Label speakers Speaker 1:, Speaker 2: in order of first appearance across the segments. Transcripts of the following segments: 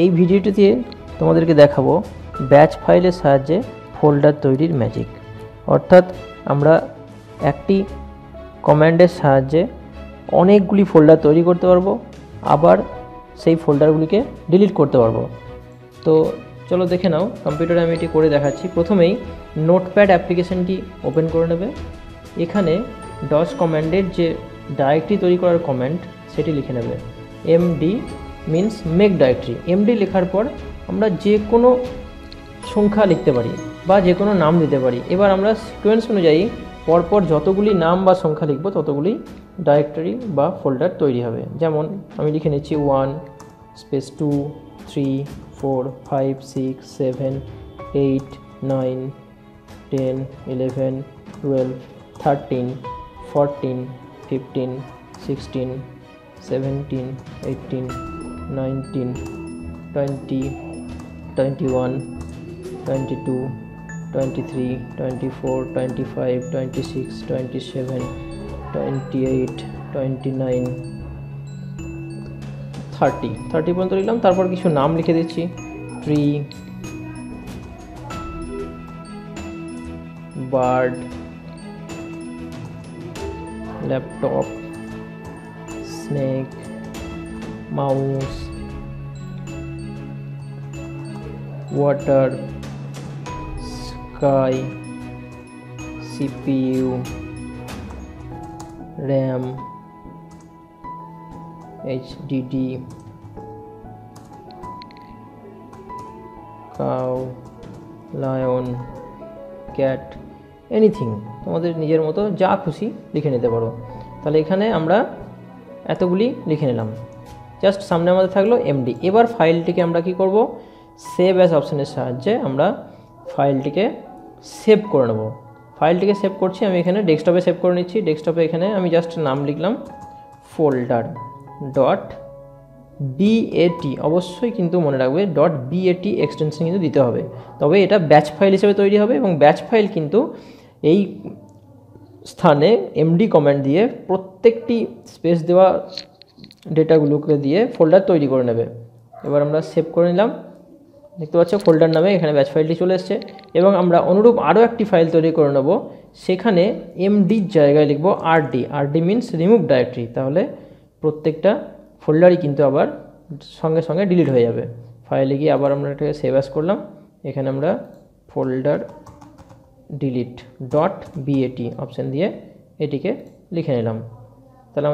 Speaker 1: এই ভিডিওটিতে তোমাদেরকে দেখাবো ব্যাচ ফাইলের সাহায্যে ফোল্ডার তৈরির ম্যাজিক। অর্থাৎ আমরা একটি কমান্ডের সাহায্যে অনেকগুলি ফোল্ডার তৈরি করতে পারবো, আবার সেই ফোল্ডারগুলিকে ডিলিট করতে পারবো। তো চলো দেখে নাও, কম্পিউটারে আমি এটি করে দেখাচ্ছি। প্রথমেই নোটপ্যাড অ্যাপ্লিকেশনটি ওপেন করে নেবে। এখানে ডস কমান্ডের যে ডাইরেক্টরি তৈরি করার কমান্ড সেটি লিখে নেবে। MD means make directory. MD লেখার পর আমরা যে কোনো সংখ্যা লিখতে পারি বা যে কোনো নাম দিতে পারি। এবার আমরা সিকোয়েন্স অনুযায়ী পরপর যতগুলি নাম বা সংখ্যা লিখব ততগুলি ডাইরেক্টরি বা ফোল্ডার তৈরি হবে। যেমন আমি লিখে নিচ্ছি 1 স্পেস 2 3 4 5 6 7 8 9 10 11 12 13 14 15 16 17 18 19 20 21 22 23 24 25 26 27 28 29 30 পর্যন্ত লিখলাম। তারপর কিছু নাম লিখে দিচ্ছি। Tree, bird, laptop, snake, mouse, water, sky, CPU, RAM, HDD, cow, lion, cat, anything তোমাদের নিজের মতো যা খুশি লিখে নিতে পারো। তাহলে এখানে আমরা এতগুলি লিখে নিলাম। জাস্ট সামনে আমাদের থাকলো এমডি। এবার ফাইলটিকে আমরা কি করব, সেভ অ্যাজ অপশনের সাহায্যে আমরা ফাইলটিকে সেভ করে নেব। ফাইলটিকে সেভ করছি আমি এখানে ডেস্কটপে সেভ করে নিচ্ছি। ডেস্কটপে এখানে আমি জাস্ট নাম লিখলাম ফোল্ডার ডট বিএটি। অবশ্যই কিন্তু মনে রাখবে ডট বিএটি এক্সটেনশন কিন্তু দিতে হবে, তবে এটা ব্যাচ ফাইল হিসেবে তৈরি হবে। এবং ব্যাচ ফাইল কিন্তু এই স্থানে এমডি কমান্ড দিয়ে প্রত্যেকটি স্পেস দেওয়া ডেটাগুলোকে দিয়ে ফোল্ডার তৈরি করে নেবে। এবার আমরা সেভ করে নিলাম। দেখতে পাচ্ছ ফোল্ডার নামে এখানে ব্যাচ ফাইলটি চলে এসছে। এবং আমরা অনুরূপ আরও একটি ফাইল তৈরি করে নেব। সেখানে এমডির জায়গায় লিখব RD. RD means remove directory. তাহলে প্রত্যেকটা ফোল্ডারই কিন্তু আবার সঙ্গে সঙ্গে ডিলিট হয়ে যাবে। ফাইলে গিয়ে আবার আমরা এটাকে সেভ অ্যাজ করলাম। এখানে আমরা folder delete dot BAT option দিয়ে এটিকে লিখে নিলাম। তাহলে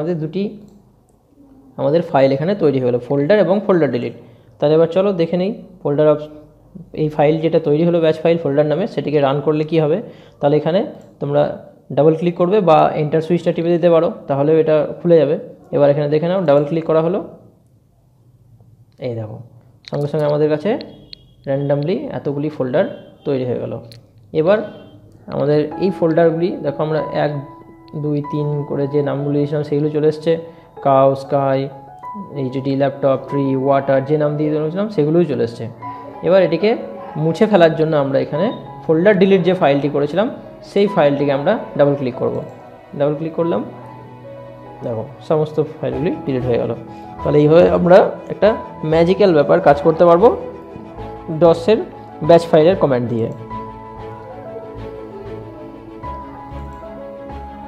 Speaker 1: আমাদের ফাইল এখানে তৈরি হয়ে গেলো, ফোল্ডার এবং ফোল্ডার ডিলিট। তাহলে এবার চলো দেখে নেই ফোল্ডার এই ফাইল যেটা তৈরি হলো ব্যাচ ফাইল ফোল্ডার নামে, সেটিকে রান করলে কি হবে। তাহলে এখানে তোমরা ডাবল ক্লিক করবে বা এন্টার সুইচটা টিপে দিতে পারো, তাহলেও এটা খুলে যাবে। এবার এখানে দেখে নাও, ডাবল ক্লিক করা হলো, এই দেখো সঙ্গে সঙ্গে আমাদের কাছে র্যান্ডামলি এতগুলি ফোল্ডার তৈরি হয়ে গেল। এবার আমাদের এই ফোল্ডারগুলি দেখো, আমরা 1 2 3 করে যে নামগুলি দিয়েছিলাম সেগুলো চলে এসছে। Cow, sky, HD, laptop, tree, water, যে নাম দিয়ে দিয়েছিলাম সেগুলোই চলে এসছে। এবার এটিকে মুছে ফেলার জন্য আমরা এখানে ফোল্ডার ডিলিট যে ফাইলটি করেছিলাম সেই ফাইলটিকে আমরা ডাবল ক্লিক করব। ডাবল ক্লিক করলাম, দেখো সমস্ত ফাইলগুলি ডিলিট হয়ে গেল। তাহলে এইভাবে আমরা একটা ম্যাজিক্যাল ব্যাপার কাজ করতে পারবো ডসের ব্যাচ ফাইলের কমান্ড দিয়ে।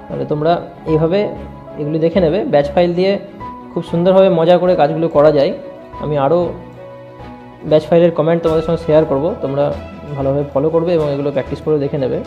Speaker 1: তাহলে তোমরা এইভাবে এগুলি দেখে নেবে। ব্যাচ ফাইল দিয়ে খুব সুন্দরভাবে মজা করে কাজগুলো করা যায়। আমি আরও ব্যাচ ফাইলের কমেন্ট তোমাদের সঙ্গে শেয়ার করব, তোমরা ভালোভাবে ফলো করবে এবং এগুলো প্র্যাকটিস করে দেখে নেবে।